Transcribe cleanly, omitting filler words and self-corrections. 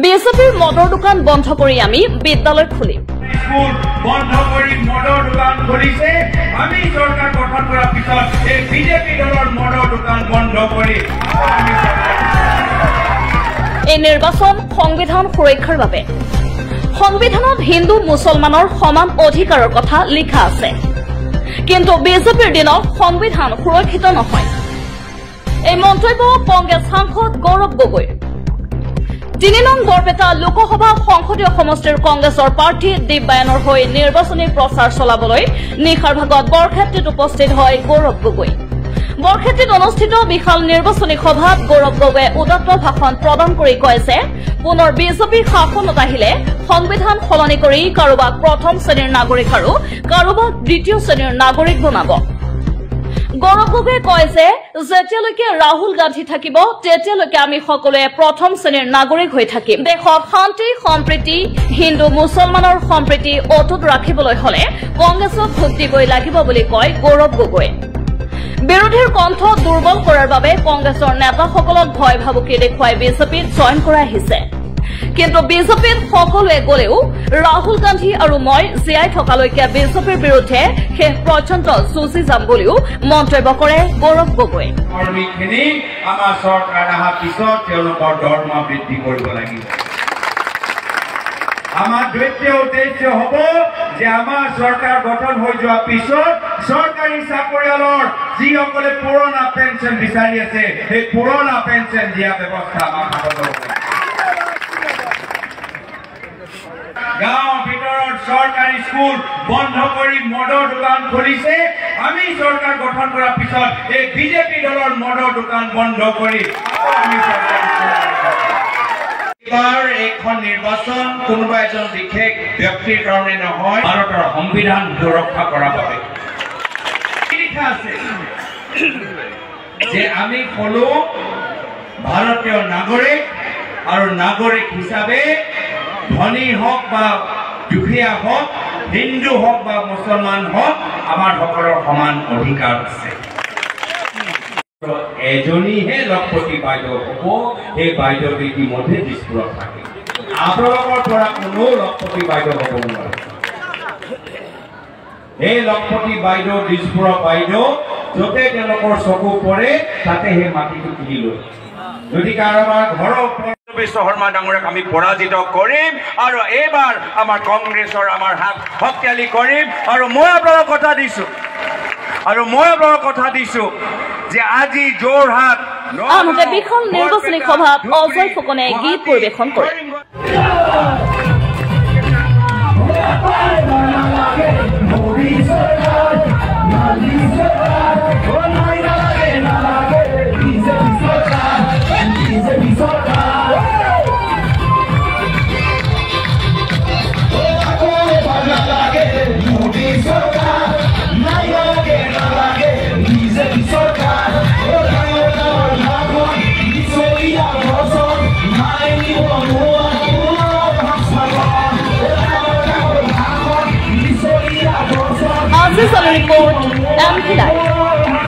বিজেপিৰ মদৰ দোকান বন্ধ কৰি আমি বিদ্যালয় খুলিম। স্কুল বন্ধ কৰি মদৰ দোকান খুলিছে। আমি চৰকাৰ গঠন কৰাৰ পিছত এই বিজেপি দলৰ মদৰ দোকান বন্ধ কৰি এই নিৰ্বাচন সংবিধান সুৰক্ষাৰ বাবে। সংবিধানত হিন্দু মুছলমানৰ সমান অধিকাৰৰ কথা লিখা আছে, কিন্তু বিজেপিৰ দিনত সংবিধান সুৰক্ষিত নহয়। এই মন্তব্য কংগ্ৰেছ সাংসদ গৌৰৱ গগৈ। ৩ নং বৰপেটা লোকসভা সংসদীয় সমষ্টিৰ কংগ্ৰেছৰ প্ৰাৰ্থী দিব্যায়নৰ হৈ নিৰ্বাচনী প্ৰচাৰ চলাবলৈ নিশাৰ ভাগত বৰক্ষেত্ৰীত উপস্থিত হয় গৌৰৱ গগৈ। বৰক্ষেত্ৰীত অনুষ্ঠিত বিশাল নিৰ্বাচনী সভাত গৌৰৱ গগৈয়ে উদাত্ত ভাষণ প্ৰদান কৰি কয় যে পুনৰ বিজেপি শাসনত আহিলে সংবিধান সলনি কৰি কাৰোবাক প্ৰথম শ্ৰেণীৰ নাগৰিক আৰু কাৰোবাক দ্বিতীয় শ্ৰেণীৰ নাগৰিক বনাব। গৌৰৱ গগৈয়ে কয় যে যেতিয়ালৈকে ৰাহুল গান্ধী থাকিব তেতিয়ালৈকে আমি সকলোৱে প্ৰথম শ্ৰেণীৰ নাগৰিক হৈ থাকিম। দেশত শান্তি সম্প্ৰীতি হিন্দু মুছলমানৰ সম্প্ৰীতি অটুট ৰাখিবলৈ হলে কংগ্ৰেছক ভোট দিবই লাগিব বুলি কয় গৌৰৱ গগৈয়ে। বিৰোধীৰ কণ্ঠ দুৰ্বল কৰাৰ বাবে কংগ্ৰেছৰ নেতাসকলক ভয় ভাবুকি দেখুৱাই বিজেপিত জইন কৰা আহিছে, কিন্তু বিজেপিত সকলোৱে গলেও ৰাহুল গান্ধী আৰু মই জীয়াই থকালৈকে বিজেপিৰ বিৰুদ্ধে শেষ পৰ্যন্ত যুঁজি যাম বুলিও মন্তব্য কৰে গৌৰৱ গগৈ। কৰ্মীখিনি আমাৰ চৰকাৰ অহাৰ পিছত তেওঁলোকৰ দৰমহা বৃদ্ধি কৰিব লাগিব। আমাৰ দ্বিতীয় উদ্দেশ্য হ'ব যে আমাৰ চৰকাৰ গঠন হৈ যোৱাৰ পিছত চৰকাৰী চাকৰিয়ালৰ যিসকলে পুৰণা পেঞ্চন বিচাৰি আছে সেই পুৰণা পেঞ্চন দিয়া ব্যৱস্থা আমাৰ হাতত হ'ব। গাঁৱৰ ভিতৰত চৰকাৰী স্কুল বন্ধ কৰি মদৰ দোকান খুলিছে। আমি চৰকাৰ গঠন কৰাৰ পিছত এই বিজেপি দলৰ মদৰ দোকান বন্ধ কৰি এইবাৰ এইখন নিৰ্বাচন কোনোবা এজন বিশেষ ব্যক্তিৰ কাৰণে নহয়, ভাৰতৰ সংবিধান সুৰক্ষা কৰাৰ বাবে লিখা আছে যে আমি সকলো ভাৰতীয় নাগৰিক আৰু নাগৰিক হিচাপে ধনী হওক বা দুখীয়া হওক, হিন্দু হওক বা মুছলমান হওক, আমাৰ সকলৰ সমান অধিকাৰ আছে। এজনীহে লখপতি বাইদেউ হ'ব, সেই বাইদেউ ইতিমধ্যে দিছপুৰত থাকে। আপোনালোকৰ পৰা কোনো লখপতি বাইদেউ হ'ব নোৱাৰে। এই লখপতি বাইদেউ দিছপুৰৰ বাইদেউ য'তে তেওঁলোকৰ চকু পৰে তাতে সেই মাটিটো কিনি লৈ যদি কাৰোবাৰ ঘৰৰ শৰ্মা ডাঙৰীয়াক আমি পৰাজিত কৰিম আৰু এইবাৰ আমাৰ কংগ্ৰেছৰ আমাৰ হাত শক্তিশালী কৰিম। আৰু মই আপোনালোকক কথা দিছো যে আজি যোৰহাট আনহাতে বিশাল নিৰ্বাচনী সভাত অজয় ফুকনে গীত পৰিৱেশন কৰে।